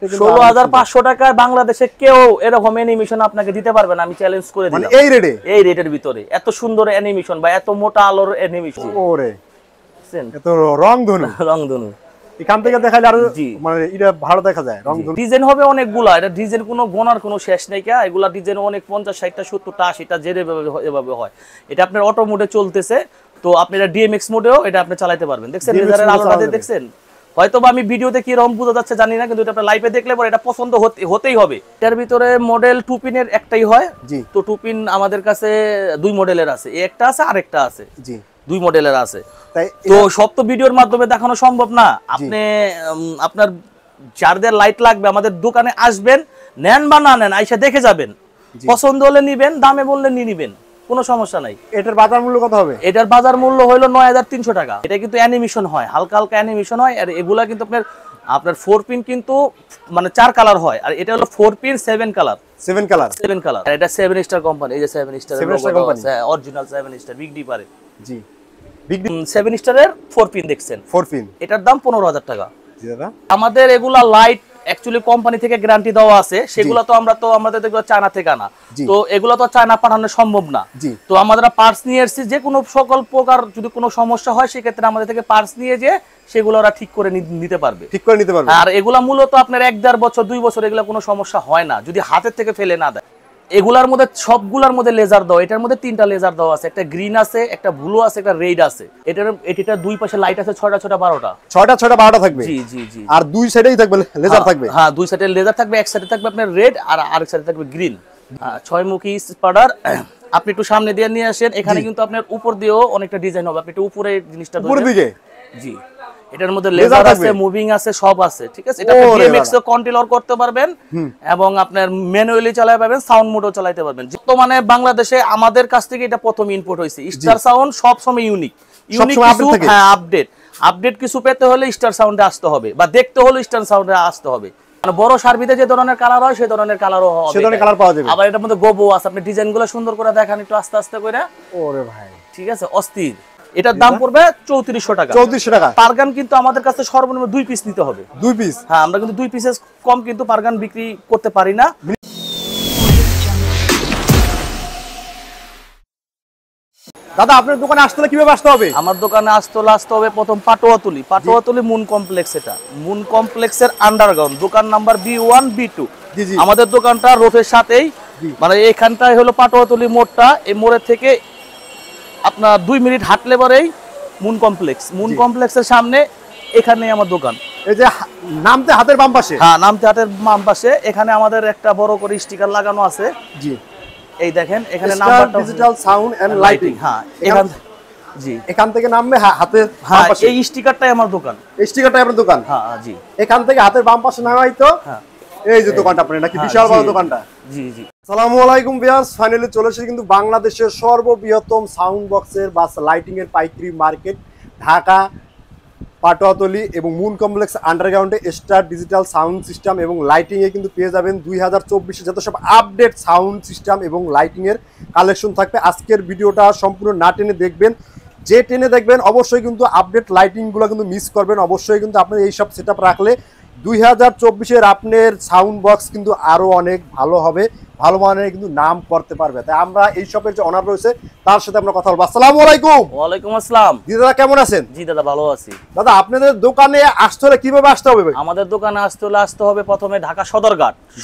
16,500 টাকায় বাংলাদেশে কেউ এরকম অ্যানিমেশন আপনাকে দিতে পারবে না, আমি চ্যালেঞ্জ করে দিলাম। এই রেটে, এই রেটের ভিতরে এত সুন্দর অ্যানিমেশন বা এত মোটা আলোর অ্যানিমেশন। ওরে এত রংধনু রংধনু এখান থেকে দেখালে আরো মানে এটা ভালো দেখা যায়। রংধনু ডিজাইন হবে অনেকগুলা, এটা ডিজাইন কোনো গোনার কোনো শেষ নেই। এগুলা ডিজাইন অনেক 50, 60টা, 70টা, 80টা যেভাবে হয়। এটা আপনার অটো মোডে চলতেছে, তো আপনি এটা ডিএমএক্স মোডেও এটা আপনি চালাতে পারবেন। দেখছেন লেজারের আলোটা দেখছেন, হয়তো বা আমি ভিডিওতে কি রকম বোঝা যাচ্ছে জানি না, কিন্তু এটা আপনি লাইভে দেখলে পরে এটা পছন্দ হতেই হবে। এটার ভিতরে মডেল 2 পিনের একটাই হয়, তো 2 পিন আমাদের কাছে 2 মডেলের আছে, একটা আছে আরেকটা আছে, 2 মডেলের আছে। তো সব তো ভিডিওর মাধ্যমে দেখানো সম্ভব না। আপনি আপনার যাদের লাইট লাগবে আমাদের দোকানে আসবেন, নেন বা না নেন আইসা দেখে যাবেন, পছন্দ হলে নিবেন, দামে বললে নিয়ে নিবেন, কোনো সমস্যা নাই। এটার বাজার মূল্য কত হবে? এটার বাজার মূল্য হলো 9,300 টাকা। এটা কিন্তু অ্যানিমেশন হয়, হালকা হালকা অ্যানিমেশন হয়। আর এগুলা কিন্তু আপনার 4 পিন কিন্তু মানে 4 কালার হয়, আর এটা হলো 4 পিন 7 কালার। 7 colour, 7 colour. আর এটা 7 স্টার কোম্পানি, এই যে 7 স্টার কোম্পানি, হ্যাঁ অরিজিনাল 7 স্টার বিগ ডি পারে। জি, বিগ ডি 7 স্টারের 4 পিন দেখছেন, 4 পিন, এটার দাম 15,000 টাকা। জি দাদা। আমাদের আমাদের এগুলা লাইট অ্যাকচুয়ালি কোম্পানি থেকে গ্যারান্টি দেওয়া আছে, সেগুলো তো আমাদের এগুলো চায়না থেকে আনা, তো এগুলো তো চায়না পাঠানো সম্ভব না। তো আমরা পার্টস নিয়ে এসেছি, যে কোনো সকল প্রকার যদি কোনো সমস্যা হয় সেক্ষেত্রে আমাদের থেকে পার্টস নিয়ে যে সেগুলো ওরা ঠিক করে নিতে পারবে। আর এগুলা মূলত আপনার 1-1.5 বছর 2 বছর এগুলা কোনো সমস্যা হয় না যদি হাতের থেকে ফেলে না দেয়। এগুলার মধ্যে সবগুলার মধ্যে লেজার দাও, এটার মধ্যে 3টা লেজার দাও আছে, একটা গ্রিন আছে, একটা ব্লু আছে, একটা রেড আছে। এটার দুই পাশে লাইট আছে 6টা 12টা, 6টা 12টা থাকবে। জি জি জি। আর দুই সাইডেই থাকবে লেজার থাকবে। হ্যাঁ, দুই সাইডে লেজার থাকবে, এক সাইডে থাকবে আপনার রেড আর আরেক সাইডে থাকবে গ্রিন। 6 মুখী স্পাইডার। আপনি একটু সামনে দিয়ে নিয়ে আসেন, এখানে কিন্তু আপনার উপর দিয়েও অনেকটা ডিজাইন হবে, আপনি একটু উপরে জিনিসটা উপরের দিকে। জি, এটার মধ্যে লেজার আছে, মুভিং আছে, সব আছে, ঠিক আছে। এটা আপনি ডিএমএক্স এ কন্ট্রোল করতে পারবেন এবং আপনার ম্যানুয়ালি চালাতে পারবেন, সাউন্ড মোডও চালাতে পারবেন। বর্তমানে বাংলাদেশে আমাদের কাছ থেকে এটা প্রথম ইম্পোর্ট হয়েছে। স্টার সাউন্ড সব সময় ইউনিক কিছু, হ্যাঁ আপডেট কিছু পেতে হলে স্টার সাউন্ডে আসতে হবে, বা দেখতে হলে স্টার সাউন্ডে আসতে হবে। মানে বড় সার্ভিতে যে ধরনের কালার হয় সেই ধরনের কালারও হবে, সেই ধরনের কালার পাওয়া যাবে। আবার এটার মধ্যে গোবো আছে, আপনি ডিজাইনগুলো সুন্দর করে দেখান একটু আস্তে আস্তে করে। ওরে ভাই, ঠিক আছে, অস্থির। এটার দাম পড়বে 3400 টাকা। 3400 টাকা। পারগান কিন্তু আমাদের কাছে সর্বনিম্ন 2 পিস নিতে হবে। 2 পিস? হ্যাঁ, আমরা কিন্তু 2 পিসের কম কিন্তু পারগান বিক্রি করতে পারি না। দাদা আপনার দোকানে আসতে হলে কিভাবে আসতে হবে? আমার দোকানে আসতে হবে প্রথম পাটোয়াতুলি মুন কমপ্লেক্স। এটা মুন কমপ্লেক্সের আন্ডারগ্রাউন্ড, দোকান নাম্বার B1 B2। আমাদের দোকানটা রোডের সাথেই, মানে এখানটাই হলো পাটোয়াতুলি মোড়টা। এই মোড়ের থেকে আপনার 2 মিনিট হাঁটলে পরেই মুন কমপ্লেক্সের সামনে এখানে আমার দোকান। এই যে নামতে হাতের বাম পাশে, হ্যাঁ নামতে হাতের বাম পাশে, এখানে আমাদের একটা বড় করে স্টিকার লাগানো আছে। জি, এই দেখেন এখানে নাম্বারটা, ডিজিটাল সাউন্ড এন্ড লাইটিং। হ্যাঁ, এখান থেকে নামবে হাতের বাম পাশে, এই স্টিকারটাই আমার দোকান। এই স্টিকারটাই আপনার দোকান? হ্যাঁ জি। এখান থেকে হাতের বাম পাশে নামাই তো, হ্যাঁ এই যে দোকানটা আপনার, নাকি বিশাল বড় দোকানটা? জি জি। আসসালামু আলাইকুম ভিউয়ার্স, ফাইনালি চলে এসেছি কিন্তু বাংলাদেশের সর্ববৃহত্তম সাউন্ড বক্সের বা লাইটিং এর পাইকারি মার্কেট ঢাকা পাটোয়াতলি এবং মুন কমপ্লেক্স আন্ডারগ্রাউন্ডে স্টার ডিজিটাল সাউন্ড সিস্টেম এবং লাইটিং এ কিন্তু পেয়ে যাবেন 2024 যত সব আপডেট সাউন্ড সিস্টেম এবং লাইটিং এর কালেকশন থাকবে। আজকের ভিডিওটা সম্পূর্ণ না টেনে দেখবেন, যে টেনে দেখবেন অবশ্যই কিন্তু আপডেট লাইটিংগুলো কিন্তু মিস করবেন। অবশ্যই কিন্তু আপনার এই সব সেটআপ রাখলে 2024-এর আপনার সাউন্ড বক্স কিন্তু আরো অনেক ভালো হবে, ভালো মানের কিন্তু নাম করতে পারবে। তাই আমরা এই শপের যে অনার রয়েছে তার সাথে আমরা কথা বলবো। আসসালামু আলাইকুম। ওয়ালাইকুম আসসালাম। জি দাদা, কেমন আছেন? জি দাদা, ভালো আছি। দাদা আপনাদের দোকানে আসতে হলে কিভাবে আসতে হবে? আমাদের দোকানে আসতে হবে প্রথমে ঢাকা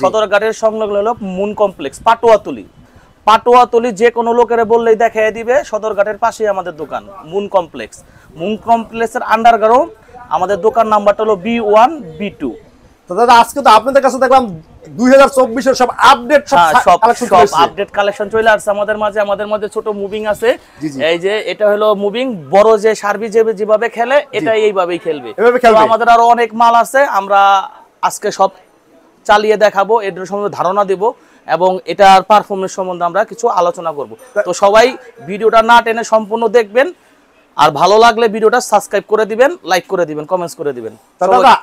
সদরঘাটের সংলগ্ন হলো মুন কমপ্লেক্স পাটোয়াতলি। যে কোনো লোকের বললেই দেখাই দিবে, সদরঘাটের পাশেই আমাদের দোকান মুন কমপ্লেক্সের আন্ডারগ্রাউন্ড। আমাদের দোকান নাম্বারটা হলো B1 B2। তো দাদা আজকে তো আপনাদের কাছে দেখলাম 2024-এর সব আপডেট কালেকশন চলে আসছে আমাদের মাঝে। আমাদের মধ্যে ছোট মুভিং আছে, এই যে এটা হলো মুভিং। বড় যে সার্ভিস যেভাবে খেলে এটা এইভাবেই খেলবে। আমাদের আরো অনেক মাল আছে, আমরা আজকে সব চালিয়ে দেখাবো, এর সম্বন্ধে ধারণা দেব এবং এটার পারফরমেন্স সম্বন্ধে আমরা কিছু আলোচনা করব। তো সবাই ভিডিওটা না টেনে সম্পূর্ণ দেখবেন, আর ভালো লাগলে ভিডিওটা সাবস্ক্রাইব করে দিবেন, লাইক করে দিবেন, কমেন্টস করে দিবেন। দাদা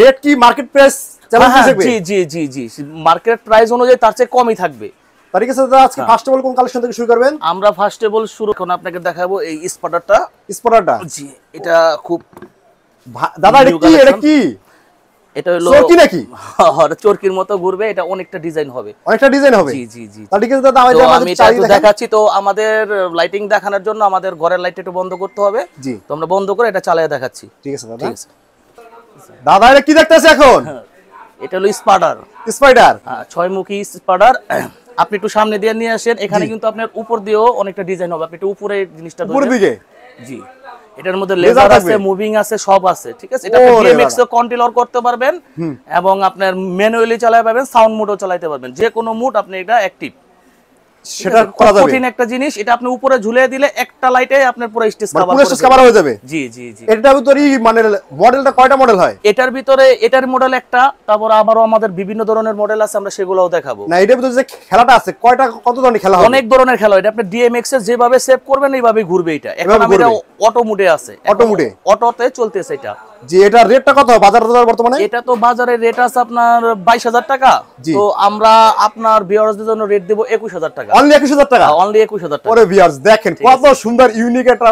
রেট কি মার্কেট প্রাইস চ্যালেঞ্জ থাকবে? জি জি জি জি, মার্কেট প্রাইস অনুযায়ী তার চেয়ে কমই থাকবে। তার ঠিক আছে দাদা, আজকে ফার্স্ট অফ অল কোন কালেকশন থেকে শুরু করবেন? আমরা ফার্স্ট অফ অল শুরু এখন আপনাকে দেখাবো এই স্পটারটা। স্পটারটা? জি, এটা খুব দাদা এটা কি এটা হলো চরকি নাকি? চরকির মতো ঘুরবে, এটা অনেকটা ডিজাইন হবে। অনেকটা ডিজাইন হবে। জি জি জি। তাহলে ঠিক আছে দাদা, আমি এটা একটু দেখাচ্ছি। তো আমাদের লাইটিং দেখানোর জন্য আমাদের ঘরের লাইট একটু বন্ধ করতে হবে। জি, তো আমরা বন্ধ করে এটা চালিয়ে দেখাচ্ছি। ঠিক আছে দাদা। ঠিক আছে দাদা এটা কি দেখতেছে এখন? এটা হলো স্পাইডার। স্পাইডার, 6 মুখী স্পাইডার। আপনি একটু সামনে দিয়ে নিয়ে আসেন। এখানে কিন্তু আপনার উপর দিয়েও অনেকটা ডিজাইন হবে। আপনি একটু উপরে জিনিসটা উপর দিকে। জি, এটার মধ্যে লেজার আছে, মুভিং আছে, সব আছে। ঠিক আছে, এটা ডিএমএক্স এ কন্ট্রোল করতে পারবেন এবং আপনার ম্যানুয়ালি চালাতে পারবেন, সাউন্ড মোডও চালাতে পারবেন। যে কোনো মুড আপনি এটা অ্যাক্টিভ, সেটা করা যাবে। কঠিন একটা জিনিস, এটা আপনি উপরে ঝুলিয়ে দিলে একটা লাইটে আপনার পুরো স্টেজ কভার হয়ে যাবে। জি জি জি। এটার ভিতরে মানে মডেলটা কয়টা মডেল হয়? এটার ভিতরে এটার মডেল একটা, তারপর আবারও আমাদের বিভিন্ন ধরনের মডেল আছে, আমরা সেগুলোও দেখাবো। না, এটার ভিতরে যে খেলাটা আছে কয়টা, কত ধরনের খেলা হবে? অনেক ধরনের খেলা। এটা আপনি ডিএমএক্স এ যেভাবে সেভ করবেন এইভাবেই ঘুরবে। এটা এখন আমরা অটো মোডে আছে, অটো মোডে, অটোতে চলতেছে এটা। জি, এটা রেটটা কত বাজার বর্তমানে? এটা তো বাজারে রেট আছে আপনার 22,000 টাকা। তো আমরা আপনার ভিউয়ারদের জন্য রেট দেব 21,000 টাকা। অনলি 21,000 টাকা? অনলি 21,000 টাকা। ওরে ভিউয়ার্স দেখেন কত সুন্দর ইউনিক একটা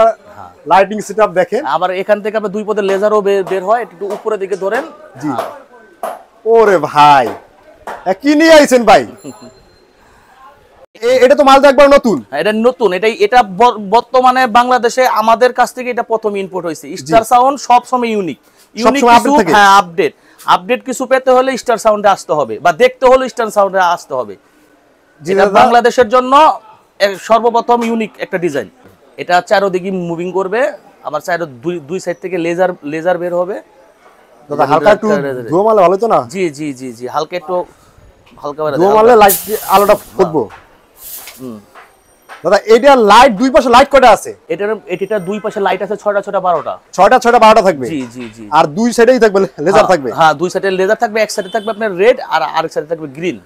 লাইটিং সেটআপ দেখেন। আবার এখান থেকে আপনি দুই পদের লেজারও বের হয়, একটু উপরের দিকে ধরেন। জি। ওরে ভাই, কি নিয়ে আইছেন ভাই? এটা তো মাল একবার নতুন। এটা নতুন, এটা বর্তমানে বাংলাদেশে আমাদের কাছ থেকে এটা প্রথম ইম্পোর্ট হয়েছে। স্টার সাউন্ড সব সময় ইউনিক কিছু, হ্যাঁ আপডেট কিছু পেতে হলে স্টার সাউন্ডে আসতে হবে, বা দেখতে হলে স্টার সাউন্ডে আসতে হবে। যেটা বাংলাদেশের জন্য সর্বপ্রথম ইউনিক একটা ডিজাইন। এটা চারদিকে মুভিং করবে, আবার দুই সাইড থেকে লেজার বের হবে। দাদা হালকা একটু ধোঁয়া মারলে ভালো তো না? জি জি জি জি, হালকা একটু ধোঁয়া মারলে লাইট আলোটা ফুটবো। দাদা এটা লাইট দুই পাশে লাইট কয়টা আছে? এটা দুই পাশে লাইট আছে 6টা 12টা। 6টা 12টা থাকবে। জি জি জি। আর দুই সাইডেই থাকবে লেজার থাকবে? হ্যাঁ, দুই সাইডে লেজার থাকবে, এক সাইডে থাকবে আপনার রেড আর আরেক সাইডে থাকবে গ্রিন।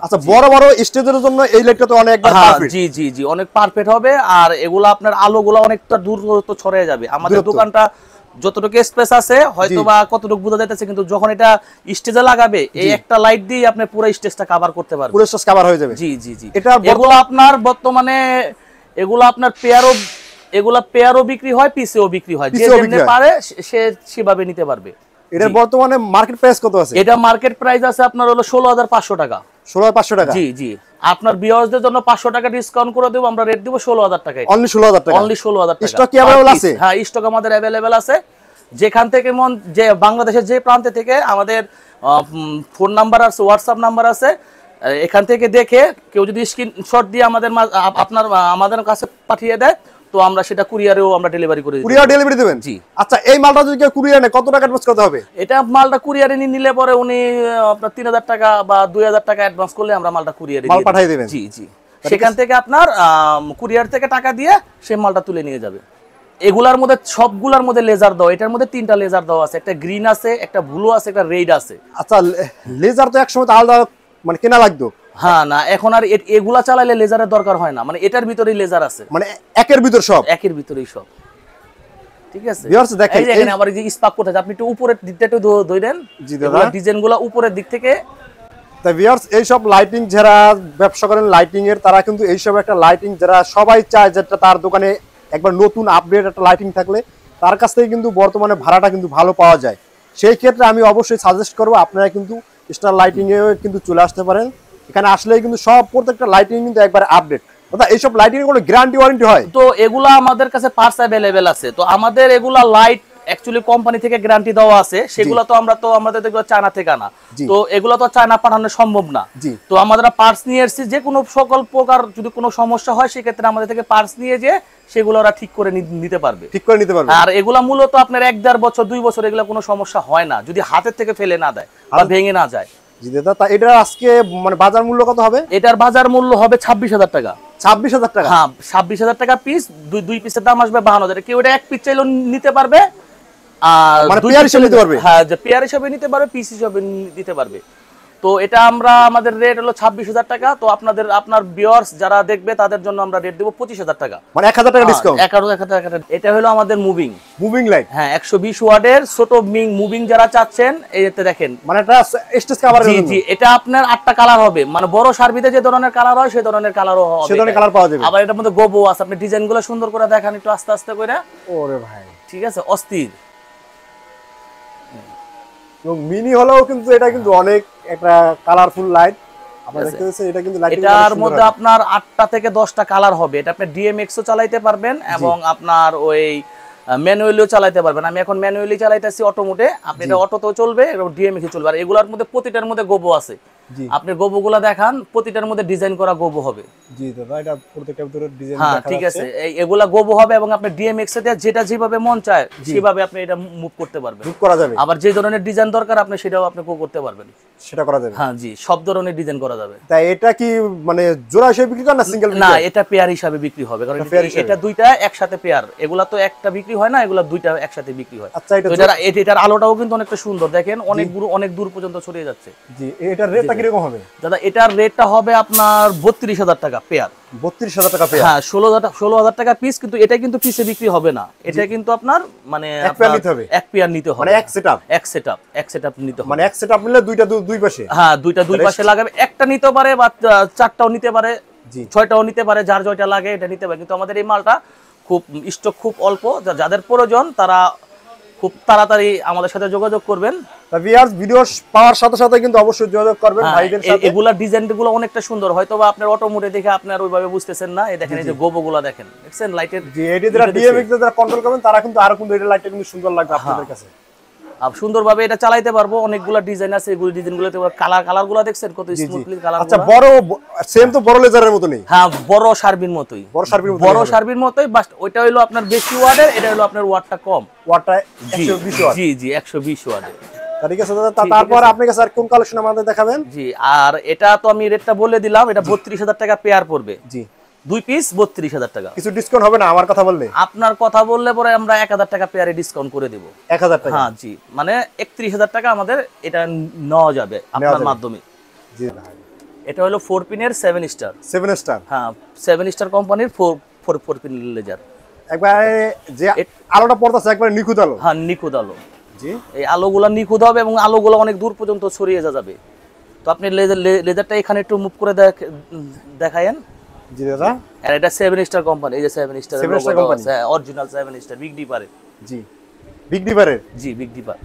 আচ্ছা, বড় বড় স্টেজের জন্য এই লাইটটা তো অনেক পারফেক্ট। জি জি জি, অনেক পারফেক্ট হবে। আর এগুলা আপনার আলোগুলো অনেকটা দূর তো ছড়িয়ে যাবে। আমাদের দোকানটা যতটুকু স্পেস আছে হয়তো বা কতটুকু বোঝা যাচ্ছে, কিন্তু যখন এটা স্টেজে লাগাবে এই একটা লাইট দিয়ে আপনি পুরো স্টেজটা কভার করতে পারবেন। পুরো স্টেজ কভার হয়ে যাবে। জি জি জি। এগুলো আপনার বর্তমানে আপনার পেয়ারও বিক্রি হয়, পিসেও বিক্রি হয়। যে যেমনে পারে সে সেভাবে নিতে পারবে। এটার বর্তমানে মার্কেট প্রাইস কত আছে? এটা মার্কেট প্রাইস আছে আপনার হলো 16,500 টাকা। 16,500 টাকা? জি জি। আপনার ভিউয়ারদের জন্য 500 টাকা ডিসকাউন্ট করে দেব, আমরা রেট দেব 16,000 টাকা। অনলি 16,000 টাকা? অনলি 16,000 টাকা। স্টক কি अवेलेबल আছে? হ্যাঁ, স্টক আমাদের अवेलेबल আছে। যেখান থেকে যে বাংলাদেশের যে প্রান্তে থেকে আমাদের ফোন নাম্বার আছে, হোয়াটসঅ্যাপ নাম্বার আছে, এখান থেকে দেখে কেউ যদি স্ক্রিনশট দিয়ে আমাদের কাছে পাঠিয়ে দেয়, তো আমরা সেটা কুরিয়ারেও আমরা ডেলিভারি করে দিই। কুরিয়ার ডেলিভারি দিবেন? জি। আচ্ছা, এই মালটা যদি কেউ কুরিয়ারে নেয় কত টাকা অ্যাডভান্স করতে হবে? এটা মালটা কুরিয়ারে নিলে পরে উনি আপনার 3,000 টাকা বা 2,000 টাকা অ্যাডভান্স করলে আমরা মালটা কুরিয়ারে মাল পাঠিয়ে দিবেন? জি জি। সেখান থেকে আপনার কুরিয়ার থেকে টাকা দিয়ে সেই মালটা তুলে নিয়ে যাবে। এগুলার মধ্যে সবগুলার মধ্যে লেজার দাও। এটার মধ্যে 3টা লেজার দাও আছে, একটা গ্রিন আছে, একটা ব্লু আছে, একটা রেড আছে। আচ্ছা, লেজার তো একসময় তো আলাদা মানে কেনা লাগতো। হ্যাঁ, না এখন আর এগুলা চালাইলে লেজারের দরকার হয় না। মানে এটার ভিতরেই লেজার আছে, মানে একের ভিতর সব? একের ভিতরেই সব। ঠিক আছে, ভিউয়ার্স দেখেন এখানে আবার এই যে স্পার্ক করতে আপনি একটু উপরের দিকটা একটু ধরেন। জি দাদা, ডিজাইনগুলো উপরের দিক থেকে। তা ভিউয়ার্স এই সব লাইটিং যারা ব্যবসা করেন লাইটিং এর, তারা কিন্তু এই সব একটা লাইটিং যারা সবাই চায় যেটা তার দোকানে একবার নতুন আপডেট একটা লাইটিং থাকলে তার কাছ থেকে কিন্তু বর্তমানে ভাড়াটা কিন্তু ভালো পাওয়া যায়। সেই ক্ষেত্রে আমি অবশ্যই সাজেস্ট করব আপনারা কিন্তু স্টার লাইটিং এ কিন্তু চলে আসতে পারেন। এখানে আসলেই কিন্তু সব প্রত্যেকটা লাইটিং কিন্তু একবার আপডেট। দাদা এইসব লাইটিং এর কোনো গ্যারান্টি ওয়ারেন্টি হয়? তো এগুলা আমাদের কাছে পার্টস अवेलेबल আছে। তো আমাদের এগুলা লাইট অ্যাকচুয়ালি কোম্পানি থেকে গ্যারান্টি দেওয়া আছে। সেগুলা তো আমাদের থেকে চায়না থেকে আনা। তো এগুলা তো চায়না পাঠানো সম্ভব না। তো আমরা পার্টস নিয়ে এসেছি, যে কোনো সকল প্রকার যদি কোনো সমস্যা হয় সেক্ষেত্রে আমাদের থেকে পার্টস নিয়ে যে সেগুলো ওরা ঠিক করে নিতে পারবে। আর এগুলা মূলত আপনার 1-1.5 বছর 2 বছর এগুলা কোনো সমস্যা হয় না, যদি হাতের থেকে ফেলে না দেয় বা ভেঙে না যায়। জি দাদা, তা এটার আজকে মানে বাজার মূল্য কত হবে? এটার বাজার মূল্য হবে 26,000 টাকা। 26,000 টাকা? হ্যাঁ, 26,000 টাকা পিস। দুই পিসের দাম আসবে 52,000। কেউ এটা এক পিস চাইলেও নিতে পারবে, আর মানে পেয়ার হিসেবে নিতে পারবে? হ্যাঁ, যে পেয়ার হিসেবে নিতে পারবে, পিস হিসেবে নিতে পারবে। তো এটা আমাদের রেট হলো 26,000 টাকা। তো আপনার ভিউয়ার্স যারা দেখবে তাদের জন্য আমরা রেট দেব 25,000 টাকা, মানে 1,000 টাকা ডিসকাউন্ট। 1,000 টাকা। এটা হলো আমাদের মুভিং লাইট। হ্যাঁ, 120 ওয়াটের ছোট মুভিং যারা চাচ্ছেন, এইতে দেখেন, মানে এটা স্টেজ কভারের জন্য। জি জি, এটা আপনার 8টা কালার হবে। মানে বড় সার্ভিতে যে ধরনের কালার হয় সেই ধরনের কালারও হবে, সেই ধরনের কালার পাওয়া যাবে। আবার এটার মধ্যে গোবো আছে। আপনি ডিজাইনগুলো সুন্দর করে দেখান একটু আস্তে আস্তে করে। ওরে ভাই, ঠিক আছে, অস্থির। এবং মিনি হলেও কিন্তু এটা কিন্তু অনেক একটা কালারফুল লাইট। আপনারা দেখতে পাচ্ছেন এটা কিন্তু লাইটিং এটার মধ্যে আপনার 8টা থেকে 10টা কালার হবে। এটা আপনি ডিএমএক্সও চালাতে পারবেন এবং আপনার ওই ম্যানুয়ালিও চালাতে পারবেন। আমি এখন ম্যানুয়ালি চালাইতেছি অটো মোডে, আপনি এটা অটোতেও চলবে এবং ডিএমএক্সে চলবে। আর এগুলোর মধ্যে প্রতিটার মধ্যে গোবো আছে। আপনি গোবোগুলো দেখান, প্রতিটার মধ্যে ডিজাইন করা গোবো হবে। জি দাদা, এটা প্রত্যেকটার ভিতরে ডিজাইন হ্যাঁ ঠিক আছে, এগুলা গোবো হবে এবং আপনি ডিএমএক্স এ যেটা যেভাবে মন চায় সেভাবে আপনি এটা মুভ করতে পারবেন, মুভ করা যাবে। আবার যে ধরনের ডিজাইন দরকার আপনি সেটাও আপনি করতে পারবেন, সেটা করা যাবে। হ্যাঁ জি, সব ধরনের ডিজাইন করা যাবে। তাই এটা কি মানে জোড়া হিসেবে বিক্রি করেন না সিঙ্গেল? না, এটা পেয়ার হিসাবে বিক্রি হবে, কারণ এটা দুইটা একসাথে পেয়ার। এগুলা তো একটা বিক্রি হয় না, এগুলা দুইটা একসাথে বিক্রি হয়। আচ্ছা, এটার আলোটাও কিন্তু অনেকটা সুন্দর, দেখেন অনেক দূর পর্যন্ত ছড়িয়ে যাচ্ছে। জি, এটার রেটটা কি রকম হবে দাদা? এটার রেটটা হবে আপনার 32,000 টাকা পেয়ার। 32,000 টাকা পেয়ার? হ্যাঁ, 16,000 টাকা পিস। কিন্তু এটা কিন্তু পিসে বিক্রি হবে না, এটা কিন্তু আপনার মানে এক পেয়ার নিতে হবে। এক পেয়ার নিতে হবে, মানে এক সেটআপ নিতে হবে। মানে এক সেটআপ নিলে দুইটা দুই পাশে? হ্যাঁ, দুইটা দুই পাশে লাগাবে। একটা নিতে পারে বা 4টাও নিতে পারে, 6টাও নিতে পারে, যার যেটা লাগে এটা নিতে পারে। কিন্তু আমাদের এই মালটা খুব স্টক খুব অল্প, যাদের প্রয়োজন তারা খুব তাড়াতাড়ি আমাদের সাথে যোগাযোগ করবেন। ভিউয়ার্স, ভিডিও পাওয়ার সাথে সাথে কিন্তু অবশ্যই যোগাযোগ করবেন ভাইদের সাথে। এগুলা ডিজাইনগুলো অনেকটা সুন্দর, হয়তোবা আপনার অটো মোডে দেখে আপনার ওইভাবে বুঝতেছেন না। এই দেখেন, এই যে গোবোগুলা দেখেন, দেখছেন লাইটের জি, এটি যারা ডিএমএক্স যারা কন্ট্রোল করবেন তারা কিন্তু আরো কিন্তু এটা লাইটটা কিন্তু সুন্দর লাগবে আপনাদের কাছে। আর সুন্দরভাবে এটা চালাইতে পারবো। অনেকগুলা ডিজাইন আছে, এগুলো ডিজাইনগুলোতে কালারগুলো দেখছেন কত স্মুথলি কালার। আচ্ছা, বড় সেম তো বড় লেজারের মতই? হ্যাঁ, বড় শারবিন মতই, বড় শারবিন মতই, বাস ওইটা হলো আপনার বেশি ওয়াটের, এটা হলো আপনার ওয়াটটা কম, ওয়াটটা 120 ওয়াট। জি জি, 120 ওয়াটের। ঠিক আছে দাদা, তারপর আপনি কাছে আর কোন কালেকশন আমাদের দেখাবেন? জি, আর এটা তো আমি রেটটা বলে দিলাম, এটা 32,000 টাকা পেয়ার পড়বে। জি, 2 পিস 32,000 টাকা। কিছু ডিসকাউন্ট হবে না আমার কথা বললে? আপনার কথা বললে পরে আমরা 1,000 টাকা পেয়ারে ডিসকাউন্ট করে দেব। 1,000 টাকা? হ্যাঁ জি, মানে 31,000 টাকা আমাদের এটা নেওয়া যাবে আপনার মাধ্যমে। জি, এটা হলো 4 পিনের 7 স্টার। 7 স্টার? হ্যাঁ, 7 স্টার কোম্পানির 4 পিন লেজার। একবারে যে আলোটা পড়তাছে একবারে নিখুঁত আলো? হ্যাঁ, নিখুঁত আলো। জি, এই আলোগুলো নিখুঁত হবে এবং আলোগুলো অনেক দূর পর্যন্ত ছড়িয়ে যাবে। তো আপনি লেজারটা এখানে একটু মুভ করে দেখায়েন। জি দাদা, আর এটা 7 স্টার কোম্পানি, এই যে 7 স্টার কোম্পানি, হ্যাঁ অরিজিনাল 7 স্টার বিগ ডিপারে। জি, বিগ ডিপারের? জি, বিগ ডিপার।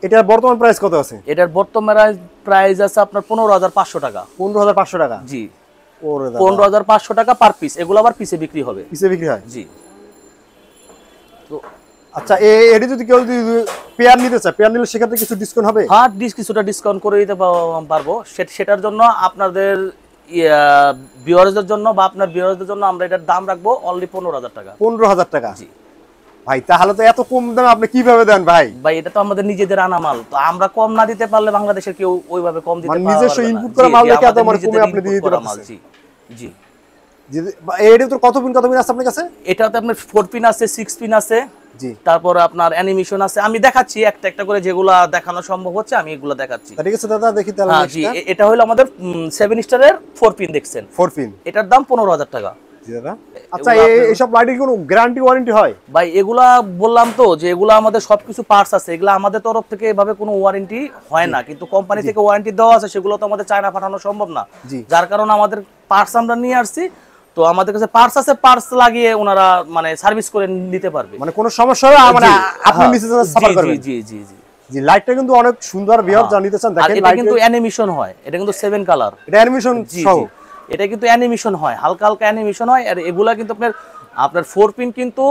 এটার বর্তমান প্রাইস কত আছে? এটার বর্তমান প্রাইস আছে আপনার 15,500 টাকা। 15,500 টাকা? জি, ওরে দাদা, 15,500 টাকা পার পিস। এগুলো আবার পিসে বিক্রি হবে। পিসে বিক্রি হয়? জি। তো আচ্ছা, এটি যদি কেউ যদি পেয়ার নিতে চায়, পেয়ার নিলে সেক্ষেত্রে কিছু ডিসকাউন্ট হবে? হ্যাঁ, কিছুটা ডিসকাউন্ট করে দিতে পারবো। সেটার জন্য আপনাদের ভিউয়ারদের জন্য বা আপনার ভিউয়ারদের জন্য আমরা এটার দাম রাখবো অনলি 15,000 টাকা। 15,000 টাকা? জি ভাই, তাহলে তো এত কম দামে আপনি কিভাবে দেন ভাই? ভাই, এটা তো আমাদের নিজেদের আনা মাল, তো আমরা কম না দিতে পারলে বাংলাদেশের কেউ ওইভাবে কম দিতে পারবে না। নিজস্ব ইনপুট করা মাল দেখে এত মানে কমে আপনি দিয়ে দিতে পারছেন? জি জি। এর তো কত পিন আছে আপনার কাছে? এটাতে আপনার 4 পিন আছে, 6 পিন আছে। জি, তারপর আপনার অ্যানিমেশন আছে। আমি দেখাচ্ছি একটা একটা করে, যেগুলা দেখানো সম্ভব হচ্ছে আমি এগুলা দেখাচ্ছি। ঠিক আছে দাদা, দেখি তাহলে। হ্যাঁ জি, এটা হলো আমাদের 7 স্টারের 4 পিন দেখছেন, 4 পিন। এটার দাম 15,000 টাকা। জি দাদা। আচ্ছা, এই সব লাইটের কোনো গ্যারান্টি ওয়ারেন্টি হয়? ভাই, এগুলা বললাম তো যে এগুলা আমাদের সবকিছু পার্টস আছে, এগুলা আমাদের তরফ থেকে এভাবে কোনো ওয়ারেন্টি হয় না, কিন্তু কোম্পানি থেকে ওয়ারেন্টি দেওয়া আছে, সেগুলো তো আমাদের চায়না পাঠানো সম্ভব না। যার কারণে আমাদের পার্টস আমরা নিয়ে আসছি। তো আমাদের কাছে পার্টস আছে, পার্টস লাগিয়ে ওনারা মানে সার্ভিস করে নিতে পারবে। মানে কোনো সমস্যা হবে মানে আপনি নিচে সাফার করবেন? জি জি জি। জি, লাইটটা কিন্তু অনেক সুন্দর, ভিউয়ার যা নিতে চান দেখেন। এটা কিন্তু অ্যানিমেশন হয়, এটা কিন্তু 7 কালার। এটা অ্যানিমেশন সহ? এটা কিন্তু অ্যানিমেশন হয়, হালকা হালকা অ্যানিমেশন হয়। আর এগুলা কিন্তু আপনার 4 পিন কিন্তু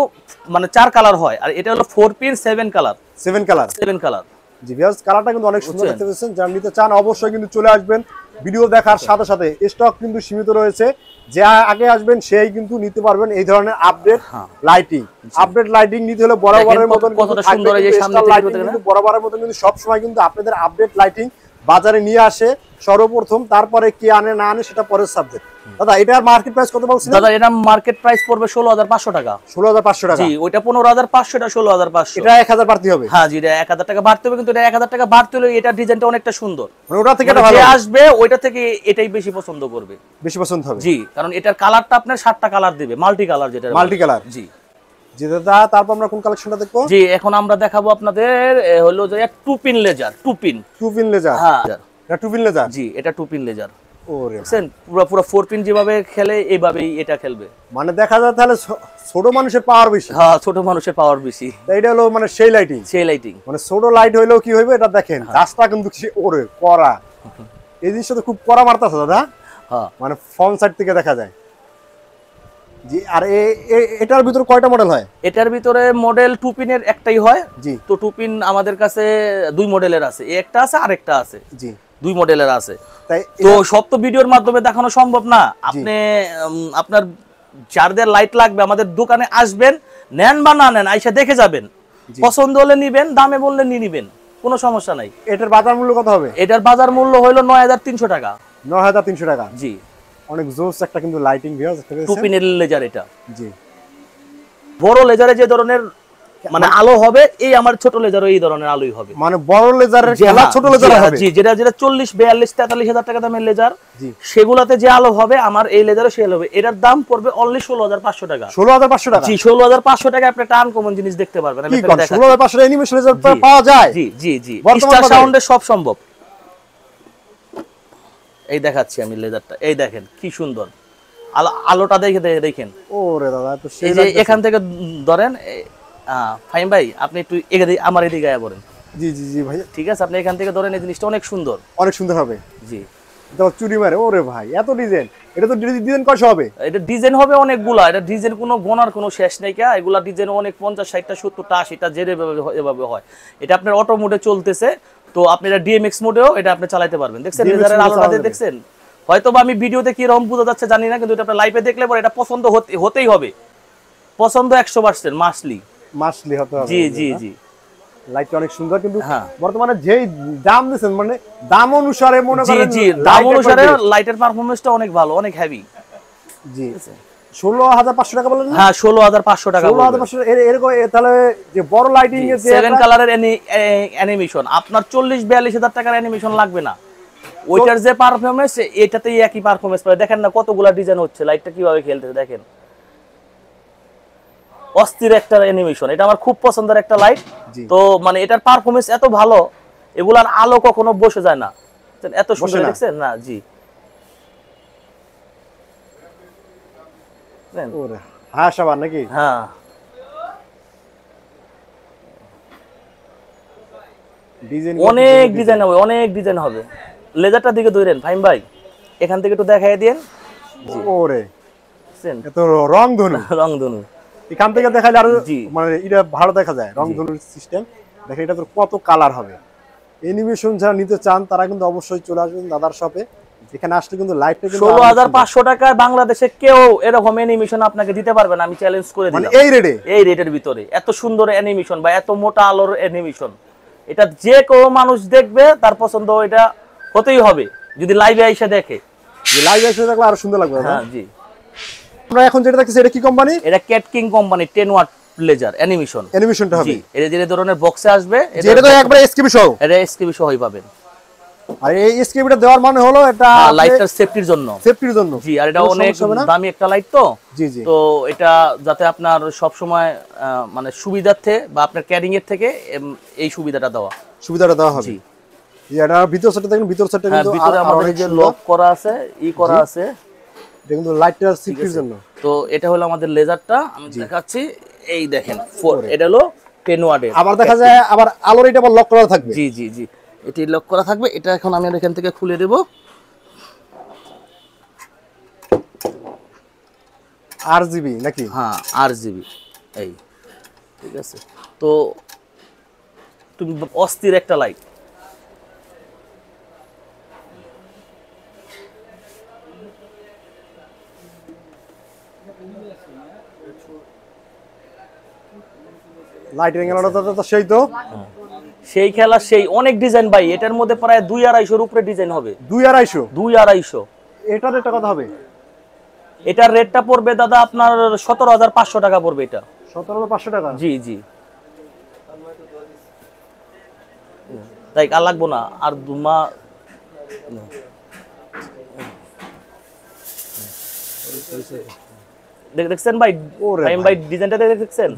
মানে 4 কালার হয়, আর এটা হলো 4 পিন 7 কালার। 7 কালার? 7 কালার। জি ভিউয়ার্স, কালারটা কিন্তু অনেক সুন্দর দেখতে পাচ্ছেন। যারা নিতে চান অবশ্যই কিন্তু চলে আসবেন। ভিডিও দেখার সাথে সাথে স্টক কিন্তু সীমিত রয়েছে, যে আগে আসবেন সেই কিন্তু নিতে পারবেন এই ধরনের আপডেট লাইটিং। আপডেট লাইটিং নিতে হলে বরাবরের মতন কতটা সুন্দর, এই যে সামনে থেকে কিন্তু বরাবরের মতন কিন্তু সব সময় কিন্তু আপনাদের আপডেট লাইটিং বাজারে নিয়ে আসে সর্বপ্রথম, তারপরে কি আনে না আনে সেটা পরের সাবজেক্ট। দাদা, এটার মার্কেট প্রাইস কত বলছিলেন? দাদা, এটা মার্কেট প্রাইস পড়বে 16,500 টাকা। 16,500 টাকা? জি, ওইটা 15,500, এটা 16,500। এটা 1,000 বাড়তি হবে? হ্যাঁ জি, এটা 1,000 টাকা বাড়তে হবে, কিন্তু এটা 1,000 টাকা বাড়তে হলে এটা ডিজাইনটা অনেকটা সুন্দর, মানে ওটা থেকে এটা ভালো আসবে, ওইটা থেকে এটাই বেশি পছন্দ করবে, বেশি পছন্দ হবে। জি, কারণ এটার কালারটা আপনার 7টা কালার দিবে, মাল্টি কালার, যেটা মাল্টি কালার। জি জি দাদা, তারপর আমরা কোন কালেকশনটা দেখবো? জি, এখন আমরা দেখাবো আপনাদের হলো যে 2 পিন লেজার। 2 pin laser? হ্যাঁ, এটা 2 পিন লেজার? জি, এটা 2 পিন লেজার। ওরে বুঝছেন, পুরো পুরো 4 পিন যেভাবে খেলে এইভাবেই এটা খেলবে। মানে দেখা যায় তাহলে ছোট মানুষের পাওয়ার বেশি। হ্যাঁ, ছোট মানুষের পাওয়ার বেশি। এটা হলো মানে সেই লাইটিং, সেই লাইটিং। মানে ছোট লাইট হইলেও কি হইবে এটা দেখেন, গাছটা কিন্তু ওরে কড়া, এই জিনিসটা তো খুব কড়া মারতাছে দাদা। হ্যাঁ, মানে ফ্রন্ট সাইড থেকে দেখা যায়। জি, আর এটার ভিতর কয়টা মডেল হয়? এটার ভিতরে মডেল 2 পিনের একটাই হয়। জি, তো 2 পিন আমাদের কাছে 2 মডেলের আছে, একটা আছে আরেকটা আছে। জি, 2 মডেলের আছে। তাই তো সব তো ভিডিওর মাধ্যমে দেখানো সম্ভব না। আপনি আপনার যাদের লাইট লাগবে আমাদের দোকানে আসবেন, নেন বা না নেন আইসা দেখে যাবেন, পছন্দ হলে নিবেন, দামে বললে নিয়ে নিবেন, কোনো সমস্যা নাই। এটার বাজার মূল্য কত হবে? এটার বাজার মূল্য হলো 9300 টাকা। 9300 টাকা। জি, অনেক জোস একটা কিন্তু লাইটিং ভিউয়ার্স, একটা 2 পিনের লেজার এটা। জি, বড় লেজারে যে ধরনের মানে আলো হবে, এই আমার ছোট লেজারও এই ধরনের আলোই হবে। মানে বড় লেজারের খেলা ছোট লেজার হবে। জি, যেটা 40 42 43 হাজার টাকা দামের লেজার, জি, সেগুলাতে যে আলো হবে আমার এই লেজারও সেই আলো হবে। এটার দাম পড়বে অনলি 16500 টাকা। 16500 টাকা? জি, 16500 টাকা আপনি টান কমন জিনিস দেখতে পারবেন। আমি আপনাকে দেখাচ্ছি। 16500 টাকা অ্যানিমেশন লেজার পাওয়া যায়? জি, জি, জি, বর্তমান স্টার বাজারে? সাউন্ডে সব সম্ভব। এই দেখাচ্ছি আমি লেজারটা, এই দেখেন কি সুন্দর আলোটা, দেখেন। ওরে দাদা, তো এই যে এখান থেকে ধরেন, ফাহিম ভাই আপনি একটু আমার এদিকে আয়া পড়েন। জি, জি, জি ভাই, ঠিক আছে, আপনি এখান থেকে ধরেন, এই জিনিসটা অনেক সুন্দর, অনেক সুন্দর হবে। জি। তো চুরি মারে, ওরে ভাই এত ডিজাইন, এটা তো ডিজাইন কয়শো হবে? এটা ডিজাইন হবে অনেকগুলা, এটা ডিজাইন কোনো গোনার কোনো শেষ নেই। এগুলা ডিজাইন অনেক 50 60টা 70টা 80টা যেভাবে হয়। এটা আপনার অটো মোডে চলতেছে, তো আপনি এটা ডিএমএক্স মোডেও এটা আপনি চালাতে পারবেন। দেখছেন লেজারের আলোটা দেখছেন? হয়তো বা আমি ভিডিওতে কি রকম বোঝা যাচ্ছে জানি না, কিন্তু এটা আপনি লাইভে দেখলে পরে এটা পছন্দ হতেই হবে। পছন্দ 100% মাসলি হতে হবে। জি, জি, জি। লাইটটা অনেক সুন্দর, কিন্তু হ্যাঁ, বর্তমানে যেই দাম দিচ্ছেন, মানে দাম অনুসারে মনে করেন, জি, জি, দাম অনুসারে লাইটের পারফরম্যান্সটা অনেক ভালো, অনেক হেভি। জি, 16500 টাকা বলেন না? হ্যাঁ, 16500 টাকা। 16500 এরকম। তাহলে যে বড় লাইটিং এর যে 7 কালারের অ্যানিমেশন আপনার 40 42 হাজার টাকার অ্যানিমেশন লাগবে না। ওইটার যে পারফরম্যান্স এটাতেই একই পারফরম্যান্স পাবে। দেখেন না কতগুলা ডিজাইন হচ্ছে, লাইটটা কিভাবে খেলতেছে দেখেন, অস্থির একটা অ্যানিমেশন। এটা আমার খুব পছন্দের একটা লাইট। তো মানে এটার পারফরম্যান্স এত ভালো, এগুলার আলো কখনো বসে যায় না, এত সুন্দর দেখছেন না? জি, ওরে হ্যাঁ, সবার নাকি? হ্যাঁ, ডিজাইন অনেক ডিজাইন হবে, অনেক ডিজাইন হবে। লেজারটার দিকে ধরেন ফাহিম ভাই, এখান থেকে একটু দেখাই দেন। ওরে বুঝছেন, এত রং ধনু, রংধনু এখান থেকে দেখাইলে আরো মানে এটা ভালো দেখা যায়। রং ধনুর সিস্টেম দেখেন, এটা তো কত কালার হবে। অ্যানিমেশন যারা নিতে চান তারা কিন্তু অবশ্যই চলে আসবেন দাদার শপে। এখানে আসলে কিন্তু লাইটটা কিন্তু 16500 টাকায় বাংলাদেশে কেউ এরকম অ্যানিমেশন আপনাকে দিতে পারবে না, আমি চ্যালেঞ্জ করে মানে দিলাম। এই রেটের ভিতরে এত সুন্দর অ্যানিমেশন বা এত মোটা আলোর অ্যানিমেশন, এটা যে কোনো মানুষ দেখবে তার পছন্দ এটা হতেই হবে যদি লাইভে এসে দেখে। লাইভ এসে দেখলে আরো সুন্দর লাগবে। হ্যাঁ, জি। আমরা এখন যেটা দেখতেছি এটা কি কোম্পানি? এটা cat king company 10 watt laser অ্যানিমেশনটা হবে। জি, এটা যে ধরনের বক্সে আসবে, এটা তো একবারে এসকেবি সহ। এটা এসকেবি সহই পাবেন। আর এই এসকেবিটা দেওয়ার মানে হলো এটা লাইটটার সেফটির জন্য। জি, আর এটা অনেক দামি একটা লাইট তো। জি, জি। তো এটা যাতে আপনার সব সময় মানে সুবিধার্থে বা আপনার ক্যারিং এর থেকে এই সুবিধাটা দেওয়া হবে। জি, এটা ভিতর সাইডটা দেখেন, ভিতর সাইডটা কিন্তু ভিতরে আমাদের যে লক করা আছে, করা আছে, এটা কিন্তু লাইটটার সেফটির জন্য। তো এটা হলো আমাদের লেজারটা, আমি দেখাচ্ছি। এই দেখেন, এটা হলো 10 ওয়াটের। আবার দেখা যায় আবার আলোর এটা আবার লক করা থাকবে। জি, জি, জি, এটি লক করা থাকবে। এটা এখন আমি এখান থেকে খুলে দেব। আরজিবি নাকি? হ্যাঁ, আরজিবি। এই ঠিক আছে, তো তুমি অস্থির একটা লাইট। লাইটিং এর তো সেই তো সেই খেলা, সেই অনেক ডিজাইন ভাই। এটার মধ্যে প্রায় 2-250 উপরে ডিজাইন হবে। 2-250? এটার রেটটা কত হবে? এটার রেটটা পড়বে দাদা আপনার 17500 টাকা পড়বে। এটা 17500 টাকা? জি, জি। তাই আর লাগবো না, আর দুমা দেখছেন ভাই? ভাই ডিজাইনটা দেখছেন?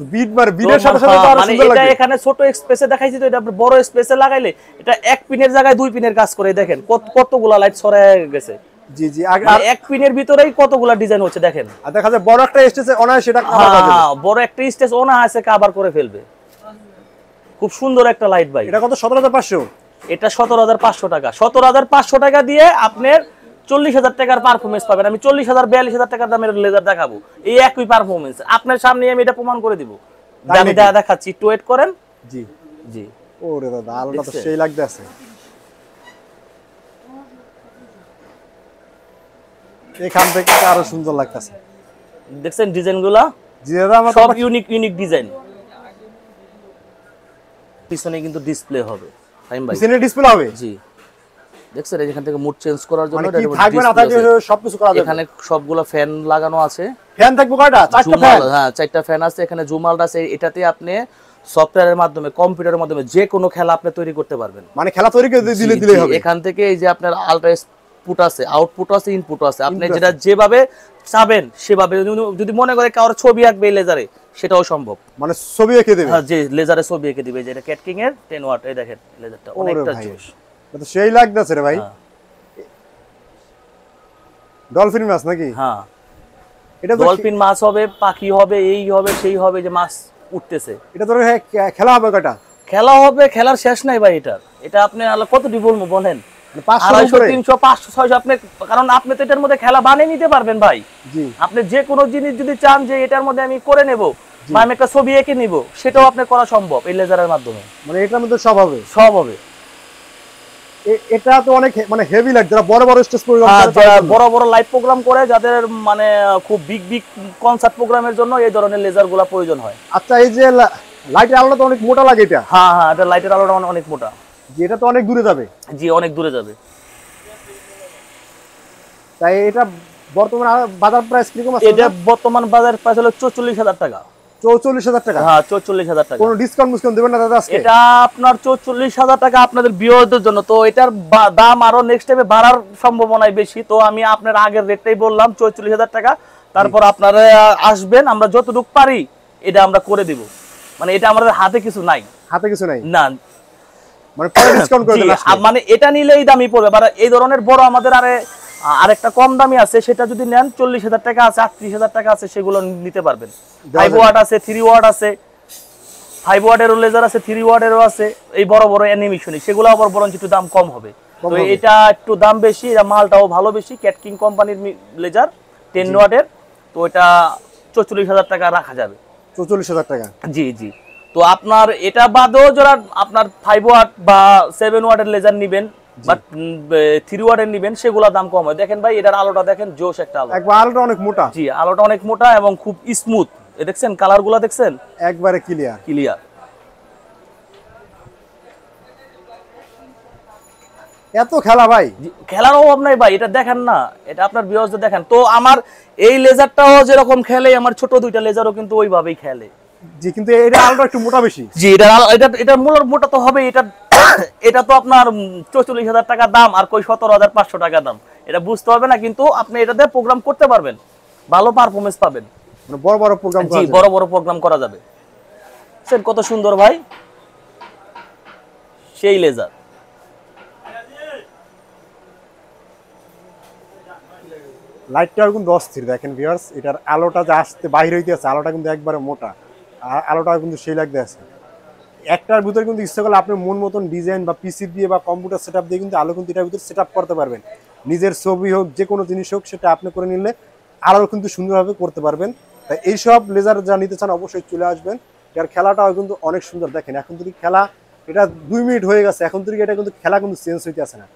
বিটের সাথে সাথে তো আরো সুন্দর লাগে। এটা এখানে ছোট স্পেসে দেখাইছি, তো এটা বড় স্পেসে লাগাইলে এটা এক পিনের জায়গায় 2 পিনের কাজ করে। দেখেন কতগুলা লাইট ছড়ায় গেছে। জি জি। আর এক পিনের ভিতরেই কতগুলা ডিজাইন হচ্ছে দেখেন। আর দেখা যায় বড় একটা স্টেজে ওনা সেটা কভার করে দেবে। বড় একটা স্টেজ ওনা আছে কভার করে ফেলবে। খুব সুন্দর একটা লাইট ভাই। এটা কত? 17500। এটা 17500 টাকা। 17500 টাকা দিয়ে আপনার 40000 টাকার পারফরম্যান্স পাবেন। আমি 40000 42000 টাকার দামের লেজার দেখাবো, এই একই পারফরম্যান্স আপনার সামনে আমি এটা প্রমাণ করে দিব। আমি দেখাচ্ছি, একটু ওয়েট করেন। জি জি। ওরে দাদা আলোটা তো সেই লাগতেছে। এখান থেকে আরো সুন্দর লাগতেছে। দেখছেন ডিজাইনগুলো? জি দাদা আমার সব ইউনিক ডিজাইন। পিছনে কিন্তু ডিসপ্লে হবে টাইম ভাই। পিছনে ডিসপ্লে হবে? জি। দেখছেন এখান থেকে মুড চেঞ্জ করার জন্য এটা থাকবে না থাকবে সবকিছু করা যাবে। এখানে সবগুলো ফ্যান লাগানো আছে। ফ্যান থাকবে কয়টা? 4টা ফ্যান। হ্যাঁ 4টা ফ্যান আছে। এখানে জুমাল আছে। এটাতে আপনি সফটওয়্যারের মাধ্যমে কম্পিউটারের মাধ্যমে যে কোনো খেলা আপনি তৈরি করতে পারবেন। মানে খেলা তৈরি করে দিলেই হবে। এখান থেকে এই যে আপনার আলট্রা পুট আছে, আউটপুট আছে, ইনপুট আছে। আপনি যেটা যেভাবে চাবেন সেভাবে, যদি মনে করে কারোর ছবি আঁকবে লেজারে সেটাও সম্ভব। মানে ছবি এঁকে দেবে? হ্যাঁ, যে লেজারে ছবি এঁকে দিবে। যেটা ক্যাটকিং এর 10 ওয়াট। এই দেখেন লেজারটা অনেকটা জোশ। এটা সেই লাগতেছে রে ভাই। ডলফিন মাছ নাকি? হ্যাঁ, এটা ডলফিন মাছ হবে, পাখি হবে, এই হবে সেই হবে, যে মাছ উঠতেছে। এটা তোর খেলা হবে কয়টা? খেলা হবে, খেলার শেষ নাই ভাই এটার। এটা আপনি কতটি বলবো বলেন? 500 300 500 600 আপনি, কারণ আপনি তো এটার মধ্যে খেলা বানিয়ে নিতে পারবেন ভাই। জি। আপনি যে কোনো জিনিস যদি চান যে এটার মধ্যে আমি করে নেব বা আমি একটা ছবি এঁকে নিব, সেটাও আপনি করা সম্ভব এই লেজারের মাধ্যমে। মানে এটার মধ্যে সব হবে? সব হবে। এটা তো অনেক মানে হেভি লাগে, যারা বড় বড় স্টেজ প্রোগ্রাম করে, যারা বড় বড় লাইভ প্রোগ্রাম করে, যাদের মানে খুব বিগ কনসার্ট প্রোগ্রামের জন্য এই ধরনের লেজারগুলো প্রয়োজন হয়। আচ্ছা, এই যে লাইটের আলোটা তো অনেক মোটা লাগে এটা? হ্যাঁ, এটা লাইটের আলোটা অনেক মোটা। জি, এটা তো অনেক দূরে যাবে? জি, অনেক দূরে যাবে। তাই এটা বর্তমান বাজার প্রাইস কিরকম আছে? এটা বর্তমান বাজার প্রাইস হলো 44000 টাকা। 44000 টাকা? হ্যাঁ, 44000 টাকা। কোনো ডিসকাউন্ট দিবেন না দাদা আজকে? এটা আপনার 44000 টাকা আপনাদের ভিউয়ারদের জন্য। তো এটার দাম আরো নেক্সট টাইমে বাড়ার সম্ভাবনাই বেশি। তো আমি আপনার আগের রেটটাই বললাম 44000 টাকা। তারপর আপনারা আসবেন, আমরা যতটুকু পারি এটা আমরা করে দিব। মানে এটা আমাদের হাতে কিছু নাই। হাতে কিছু নাই না, মানে পরে ডিসকাউন্ট করে দেন আজকে? মানে এটা নিলেই দামই পড়বে। মানে এই ধরনের বড় আমাদের আরেকটা কম দামি আছে, সেটা যদি নেন 40000 টাকা আছে, 38000 টাকা আছে, সেগুলো নিতে পারবেন। 5 ওয়াট আছে, 3 ওয়াট আছে, 5 ওয়াটেরও লেজার আছে, 3 ওয়াটেরও আছে। এই বড় বড় অ্যানিমেশন সেগুলো আবার বরং একটু দাম কম হবে। তো এটা একটু দাম বেশি, এটা মালটাও ভালো বেশি। ক্যাটকিং কোম্পানির লেজার 10 ওয়াটের। তো এটা 44000 টাকা রাখা যাবে। 44000 টাকা? জি জি। তো আপনার এটা বাদেও যারা আপনার 5 ওয়াট বা 7 ওয়াটের লেজার নেবেন বা 3 ওয়াটের নেবেন, সেগুলোর দাম কম হয়। দেখেন ভাই, এটার আলোটা দেখেন, জোশ একটা আলো। একবার আলোটা অনেক মোটা? জি, আলোটা অনেক মোটা এবং খুব স্মুথ। দেখছেন কালারগুলো, দেখছেন একবারে ক্লিয়ার। এত খেলা ভাই? খেলার অভাব নাই ভাই। এটা দেখেন না, এটা আপনার ভিউয়ার্সদের দেখেন। তো আমার এই লেজারটাও যেরকম খেলে, আমার ছোট দুইটা লেজারও কিন্তু ওইভাবেই খেলে। জি, কিন্তু এটা আলোটা একটু মোটা বেশি। জি, এটা মোটা তো হবে। এটা তো আপনার 44000 টাকা দাম, আর কই 17500 টাকা দাম। এটা বুঝতে হবে না, কিন্তু আপনি এটাতে প্রোগ্রাম করতে পারবেন, ভালো পারফরম্যান্স পাবেন। মানে বড় বড় প্রোগ্রাম করা যাবে? জি, বড় প্রোগ্রাম করা যাবে। সেট কত সুন্দর ভাই, সেই লেজার। লাইটটা কিন্তু অস্থির। দেখেন ভিউয়ার্স, এটার আলোটা যে আসতে বাইরে হইতে আছে, আলোটা কিন্তু একবারে মোটা, আর আলোটা কিন্তু সেই লাগতে আছে। একটার ভিতরে কিন্তু ইচ্ছা করলে আপনি মন মতন ডিজাইন বা পিসি দিয়ে বা কম্পিউটার সেটআপ দিয়ে কিন্তু আলো কিন্তু এটার ভিতরে সেটআপ করতে পারবেন। নিজের ছবি হোক, যে কোনো জিনিস হোক, সেটা আপনি করে নিলে আরও কিন্তু সুন্দরভাবে করতে পারবেন। তাই এইসব লেজার যা নিতে চান অবশ্যই চলে আসবেন। এর খেলাটাও কিন্তু অনেক সুন্দর। দেখেন এখন থেকে খেলা, এটা 2 মিনিট হয়ে গেছে, এখন থেকে এটা কিন্তু খেলা কিন্তু চেঞ্জ হইতে আসে না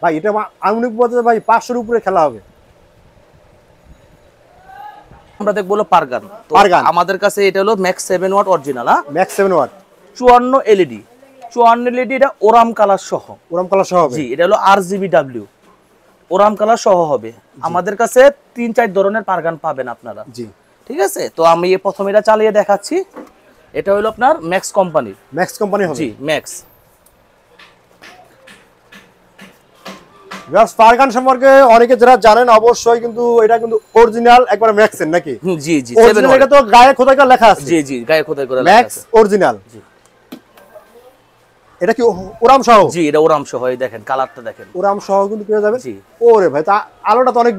ভাই। এটা আনুমানিক বলতে ভাই 500-এর উপরে খেলা হবে। আমরা দেখবো হলো পারগান। তো আমাদের কাছে এটা হলো max 7 watt original. Max 7 watt 54 LED. 54 LED, এটা ওরাম কালার সহ। ওরাম কালার সহ হবে? জি, এটা হলো RGBW ওরাম কালার সহ হবে। আমাদের কাছে 3-4 ধরনের পারগান পাবেন আপনারা। জি, ঠিক আছে। তো আমি প্রথমে এটা চালিয়ে দেখাচ্ছি। এটা হলো আপনার ম্যাক্স কোম্পানির। ম্যাক্স কোম্পানি হবে? জি, ম্যাক্স। পারগান সম্পর্কে অনেকে যারা জানেন অবশ্যই, কিন্তু এটা কিন্তু অরিজিনাল একবার ম্যাক্সের নাকি? জি জি, এটা তো গায়ে খোদাই করে লেখা আছে। জি জি, গায়ে খোদাই করে লেখা আছে ম্যাক্স অরিজিনাল। জি। এটা কি ওরাম সহ? জি, এটা ওরাম সহ। এই দেখেন কালারটা দেখেন, ওরাম সহ কিন্তু পেয়ে যাবেন। জি। ওরে ভাই, তা আলোটা তো অনেক,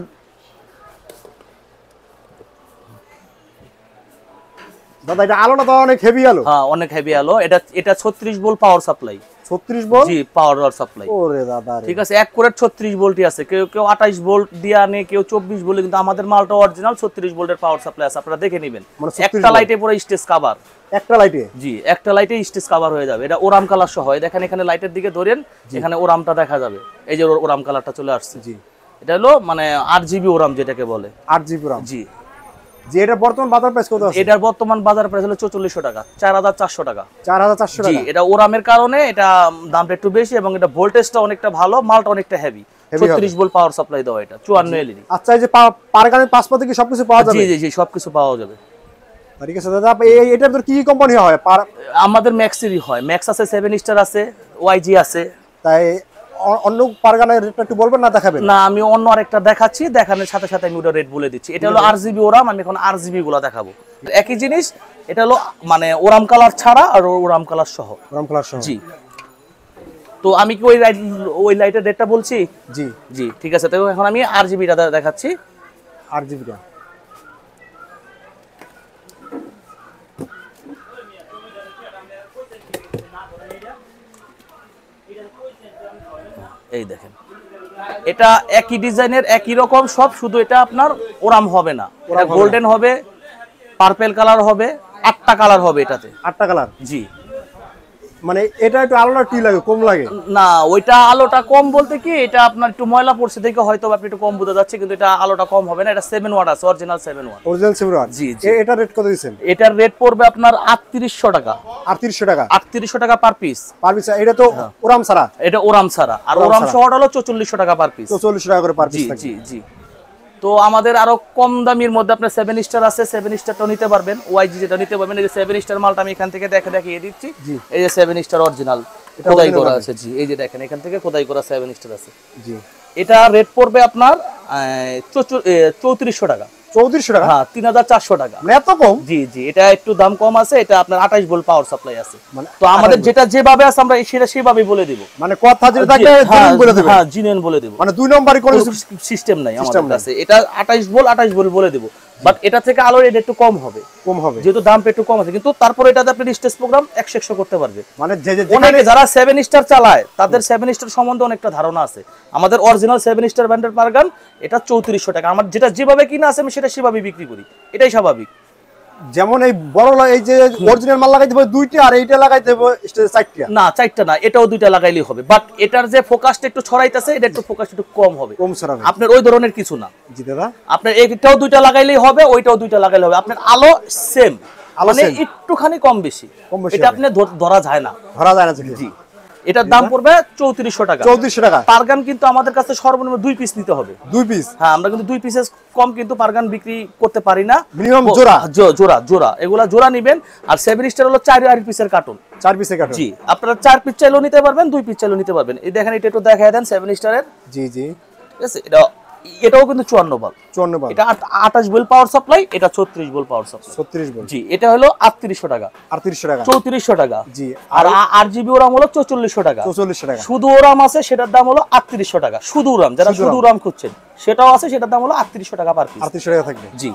দাদা এটা আলোটা তো অনেক হেভি আলো। হ্যাঁ, অনেক হেভি আলো। এটা 36 ভোল্ট পাওয়ার সাপ্লাই। 36 ভোল্ট? জি, পাওয়ার সাপ্লাই। ওরে দাদা রে। ঠিক আছে, অ্যাকুরেট 36 ভোল্টই আছে। কেউ 28 ভোল্ট দিয়ে আনে, কেউ 24 ভোল্ট, কিন্তু আমাদের মালটা অরিজিনাল 36 ভোল্টের পাওয়ার সাপ্লাই আছে। আপনারা দেখে নেবেন। মানে 36 একটা লাইটে পুরো স্টেজ কভার। একটা লাইটে? জি, একটা লাইটে স্টেজ কভার হয়ে যাবে। এটা ওরাম কালার সহ। দেখেন এখানে লাইটের দিকে ধরেন, এখানে ওরামটা দেখা যাবে। এই যে ওরাম কালারটা চলে আসছে। জি, এটা হলো মানে 8GB ওরাম যেটাকে বলে। 8GB RAM। জি। যে এটা বর্তমান বাজার প্রাইস কত আছে? এটার বর্তমান বাজার প্রাইস হলো 4400 টাকা, 4400 টাকা। 4400 জি, টাকা। এটা ওরামের কারণে এটা দামটা একটু বেশি, এবং এটা ভোল্টেজটা অনেকটা ভালো, মালটা অনেকটা হেভি। 36 ভোল্ট পাওয়ার সাপ্লাই দেওয়া এটা, 54 এলইডি। আচ্ছা, এই যে পারগানের পাসপোর্টে কি সবকিছু পাওয়া যাবে? জি জি জি, সবকিছু পাওয়া যাবে। ঠিক আছে দাদা, এটার ভিতর কি কোম্পানি হয়? আমাদের ম্যাক্সেরই হয়। ম্যাক্স আছে, 7 স্টার আছে, ওয়াইজি আছে। তাই অন্য পারগানের রেটটা একটু বলবেন না, দেখাবেন? না, আমি অন্য আরেকটা দেখাচ্ছি, দেখানোর সাথে সাথে আমি ওটা রেট বলে দিচ্ছি। এটা হলো 8GB ওরাম, আমি এখন 8GB গুলো দেখাবো। একই জিনিস, এটা হলো মানে ওরাম কালার ছাড়া আর ওরাম কালার সহ। ওরাম কালার সহ? জি। তো আমি কি ওই লাইটের রেটটা বলছি? জি জি, ঠিক আছে। তো এখন আমি 8GBটা দেখাচ্ছি। 8GB টা। এই দেখেন, এটা একই ডিজাইনের, একই রকম সব, শুধু এটা আপনার ওরাম হবে না, এটা গোল্ডেন হবে, পার্পল কালার হবে, 8টা কালার হবে এটাতে। 8টা কালার? জি। মানে এটা একটু আলোটা কি লাগে, কম লাগে? না, ওইটা আলোটা কম বলতে কি, এটা আপনার একটু ময়লা পড়ছে দেখে হয়তো আপনি একটু কম বোঝা যাচ্ছে, কিন্তু এটা আলোটা কম হবে না। এটা 7 ওয়াট আছে, অরিজিনাল 7 ওয়াট। Original 7 watt? জি জি। এটা রেট কত দিবেন? এটার রেট পড়বে আপনার 3800 টাকা। 3800 টাকা? 3800 টাকা পার পিস। Per piece? এটা তো ওরাম ছাড়া? এটা ওরাম ছাড়া, আর ওরাম সহ হলো 4400 টাকা পার পিস। 4400 টাকা করে পার পিস। জি জি জি। তো আমাদের আরো কম দামের মধ্যে আপনার 7 স্টার আছে, 7 স্টারটাও নিতে পারবেন, ওয়াইজি যেটা নিতে পারবেন। এই যে 7 স্টার মালটা আমি এখান থেকে দেখিয়ে দিচ্ছি। এই যে 7 স্টার অরিজিনাল খোদাই করা আছে। জি, এই যে দেখেন এখান থেকে খোদাই করা 7 স্টার আছে। জি। এটা রেট পড়বে আপনার 3400 টাকা। 3400 টাকা? হ্যাঁ, 3400 টাকা। মানে এত কম? জি জি, এটা একটু দাম কম আছে। এটা আপনার 28 ভোল্ট পাওয়ার সাপ্লাই আছে। মানে তো আমাদের যেটা যেভাবে আছে আমরা সেটা সেভাবেই বলে দিব। মানে কথা যেটা থাকে জিনিস বলে দেব। হ্যাঁ, জিনিয়ান বলে দেব। মানে দুই নম্বরই কোনো সিস্টেম নাই আমাদের কাছে। এটা 28 ভোল্ট বলে দেব, বাট এটা থেকে আলোর রেট একটু কম হবে। কম হবে যেহেতু দামটা একটু কম আছে, কিন্তু তারপরে এটাতে আপনি স্টেজ প্রোগ্রাম 100 করতে পারবে। মানে অনেকে যারা 7 স্টার চালায় তাদের 7 স্টার সম্বন্ধে অনেকটা ধারণা আছে। আমাদের অরিজিনাল 7 স্টার ব্র্যান্ডের পারগান এটা 3400 টাকা। আমার যেটা যেভাবে কিনা আছে আমি সেটা সেভাবেই বিক্রি করি, এটাই স্বাভাবিক। যেমন এই বড় এই যে অরিজিনাল মাল লাগাইতে হবে 2টা, আর এইটা লাগাইতে হবে স্টেজ 4টা? না, 4টা না, এটাও 2টা লাগাইলেই হবে, বাট এটার যে ফোকাসটা একটু ছড়াইতেছে, এটা একটু ফোকাস একটু কম হবে। কম ছড়াবে? আপনার ওই ধরনের কিছু না। জি দাদা। আপনার এটাও 2টা লাগাইলেই হবে, ওইটাও 2টা লাগাইলে হবে। আপনার আলো সেম, মানে একটুখানি কম বেশি, এটা আপনি ধরা যায় না। ধরা যায় না? জি। এটার দাম পড়বে 3400 টাকা। 3400 টাকা? পারগান কিন্তু আমাদের কাছে সর্বনিম্ন 2 পিস নিতে হবে। 2 পিস? হ্যাঁ, আমরা কিন্তু 2 পিসের কম কিন্তু পারগান বিক্রি করতে পারি না। মিনিমাম জোড়া? জোড়া, এগুলা জোড়া নেবেন। আর 7 স্টার হলো 4 পিসের কার্টুন। 4 পিসের কার্টুন? জি। আপনারা 4 পিস চাইলেও নিতে পারবেন, 2 পিস চাইলেও নিতে পারবেন। এই দেখেন, এটা একটু দেখায় দেন 7 স্টারের। জি জি। ঠিক আছে, এটাও কিন্তু 54 ভোল্ট। 54 ভোল্ট? এটা 28 ভোল্ট পাওয়ার সাপ্লাই, এটা 36 ভোল্ট পাওয়ার সাপ্লাই। 36 ভোল্ট? জি। এটা হলো 3800 টাকা। 3800 টাকা? 3400 টাকা। জি। আর 8GB ওরাম হলো 4400 টাকা। 4400 টাকা? শুধু ওরাম আছে, সেটার দাম হলো 3800 টাকা। শুধু ওরাম, যারা শুধু ওরাম খুঁজছেন সেটাও আছে, সেটার দাম হলো 3800 টাকা পার পিস। 3800 টাকা থাকবে? জি।